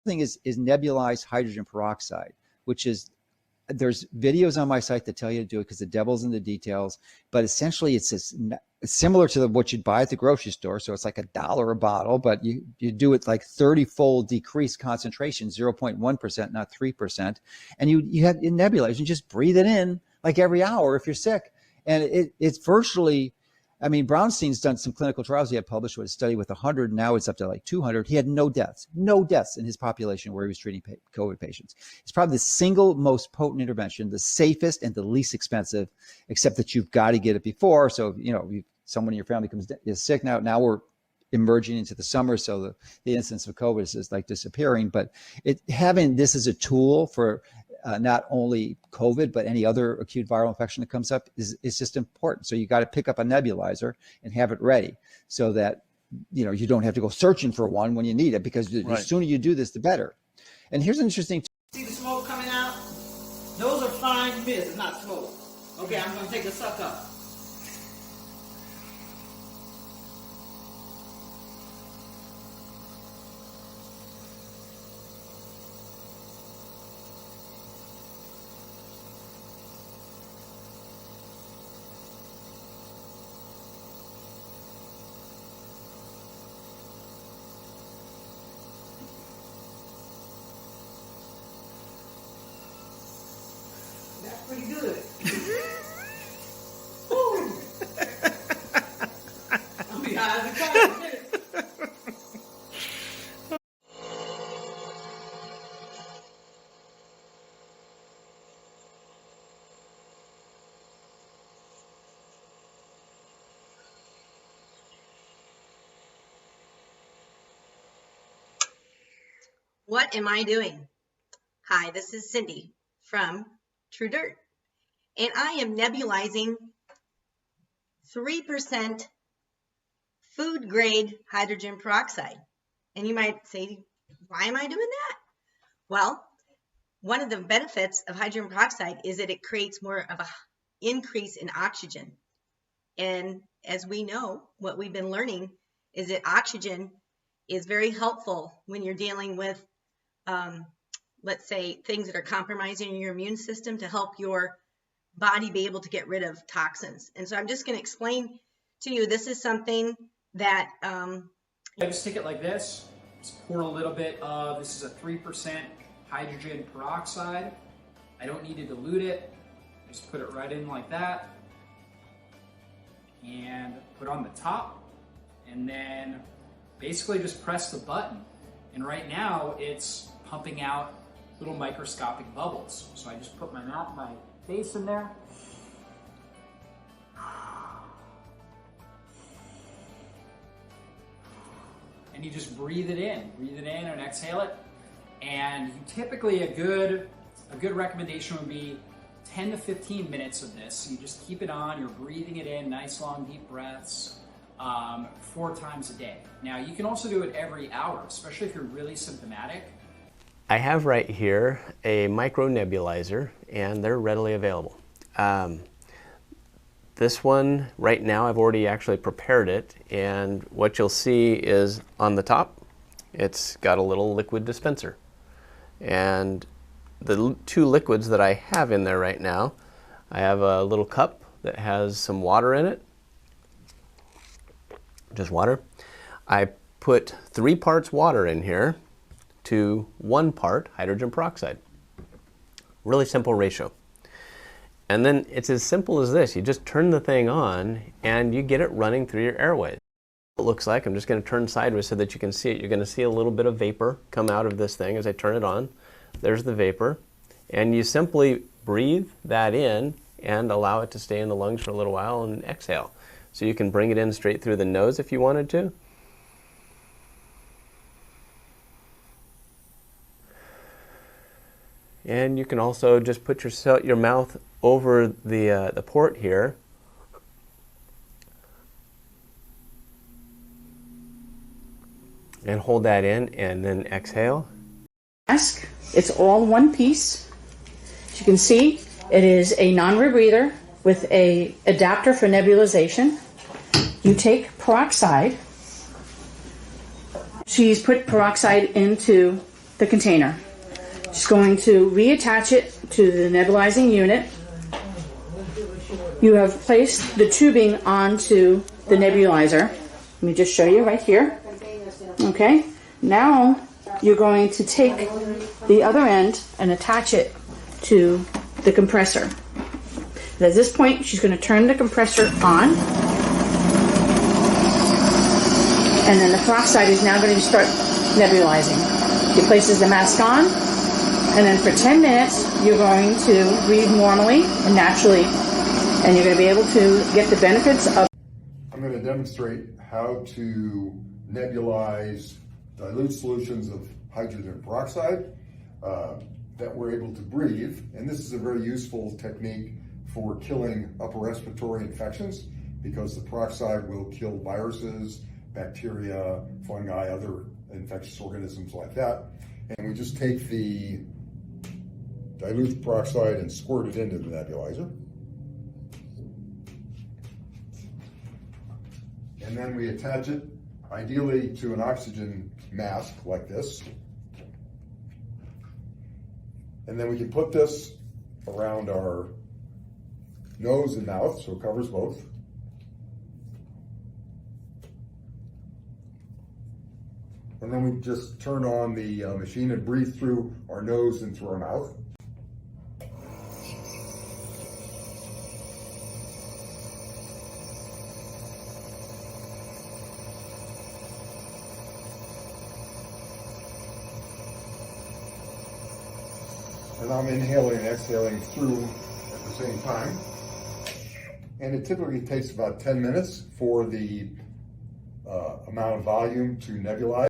thing is nebulized hydrogen peroxide, which is, there's videos on my site that tell you to do it because the devil's in the details. But essentially, it's similar to what you'd buy at the grocery store. So it's like $1 a bottle, but you do it like 30-fold decreased concentration, 0.1%, not 3%. And you have it nebulized. You just breathe it in like every hour if you're sick. And it's virtually, I mean, Brownstein's done some clinical trials. He had published with a study with 100. Now it's up to like 200. He had no deaths in his population where he was treating COVID patients. It's probably the single most potent intervention, the safest and the least expensive, except that you've got to get it before. So, someone in your family is sick now we're emerging into the summer. So the incidence of COVID is like disappearing, but having this as a tool for not only COVID, but any other acute viral infection that comes up is just important. So you got to pick up a nebulizer and have it ready so that, you don't have to go searching for one when you need it, because the sooner you do this, the better. And here's an interesting. See the smoke coming out? Those are fine mist, not smoke. Okay, I'm going to take a suck up. That's pretty good. I'll be high as a kite in a minute. What am I doing? Hi, this is Cindy from True Dirt, and I am nebulizing 3% food grade hydrogen peroxide. And you might say, why am I doing that? Well, one of the benefits of hydrogen peroxide is that it creates more of an increase in oxygen. And as we know, what we've been learning is that oxygen is very helpful when you're dealing with let's say things that are compromising your immune system, to help your body be able to get rid of toxins. And so I'm just going to explain to you, this is something that I just take it like this. Just pour a little bit of, this is a 3% hydrogen peroxide. I don't need to dilute it. Just put it right in like that and put on the top, and then basically just press the button. And right now it's pumping out little microscopic bubbles. So I just put my face in there. And you just breathe it in and exhale it. And typically a good recommendation would be 10 to 15 minutes of this. You just keep it on, you're breathing it in, nice long deep breaths, 4 times a day. Now you can also do it every hour, especially if you're really symptomatic. I have right here a micro nebulizer, and they're readily available. This one right now, I've already actually prepared it, and what you'll see is on the top it's got a little liquid dispenser, and the 2 liquids that I have in there right now, I have a little cup that has some water in it, just water. I put 3 parts water in here to 1 part hydrogen peroxide. Really simple ratio. And then it's as simple as this. You just turn the thing on and you get it running through your airways. It looks like, I'm just going to turn sideways so that you can see it. You're going to see a little bit of vapor come out of this thing as I turn it on. There's the vapor. And you simply breathe that in and allow it to stay in the lungs for a little while and exhale. So you can bring it in straight through the nose if you wanted to. And you can also just put your mouth over the port here. And hold that in and then exhale. Mask. It's all one piece. As you can see, it is a non-rebreather with a adapter for nebulization. You take peroxide. She's put peroxide into the container. Just going to reattach it to the nebulizing unit. You have placed the tubing onto the nebulizer. Let me just show you right here. Okay, now you're going to take the other end and attach it to the compressor. At this point, she's going to turn the compressor on. And then the peroxide is now going to start nebulizing. She places the mask on, and then for 10 minutes, you're going to breathe normally and naturally, and you're going to be able to get the benefits of. I'm going to demonstrate how to nebulize dilute solutions of hydrogen peroxide that we're able to breathe. And this is a very useful technique for killing upper respiratory infections because the peroxide will kill viruses, bacteria, fungi, other infectious organisms like that. And we just take the dilute peroxide and squirt it into the nebulizer. And then we attach it, ideally to an oxygen mask like this. And then we can put this around our nose and mouth, so it covers both. And then we just turn on the machine and breathe through our nose and through our mouth. And I'm inhaling and exhaling through at the same time. And it typically takes about 10 minutes for the amount of volume to nebulize.